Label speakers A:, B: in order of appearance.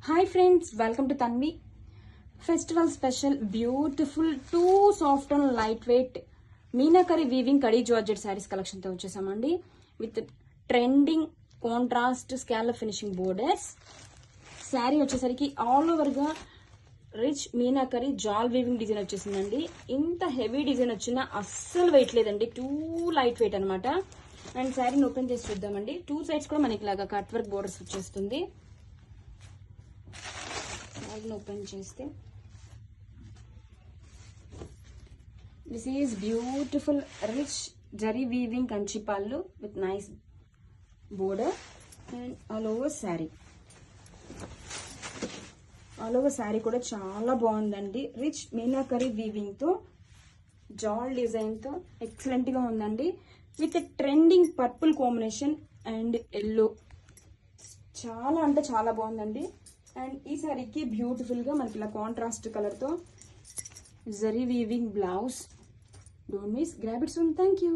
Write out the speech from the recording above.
A: Hi friends, welcome to Tanvi. Festival special beautiful two soft and light weight meenakari weaving కడీ georgette saris కలెక్షన్తో వచ్చేసామండి. With trending contrast scallop finishing borders. Sari వచ్చేసరికి all ఓవర్గా rich meenakari జాల్ weaving design వచ్చేసిందండి. ఇంత హెవీ డిజైన్ వచ్చినా అస్సలు వెయిట్ లేదండి, టూ లైట్ వెయిట్ అనమాట. అండ్ శారీని ఓపెన్ చేసి చూద్దామండి. టూ సైడ్స్ కూడా మనకి ఇలాగా కట్ వర్క్ బోర్డర్స్ వచ్చేస్తుంది. ఓపెన్ చేస్తే this is beautiful rich zari weaving Kanchi pallu with nice border and all over sari కూడా చాలా బాగుందండి. రిచ్ మీనాకరీ వీవింగ్ తో జాల్ డిజైన్ తో ఎక్సలెంట్ గా ఉందండి. With trending purple combination and yellow, చాలా అంటే చాలా బాగుందండి. అండ్ ఈ సారీకి బ్యూటిఫుల్ గా మనకి ఇలా కాంట్రాస్ట్ కలర్ తో zari weaving blouse. Don't miss, grab it soon. Thank you.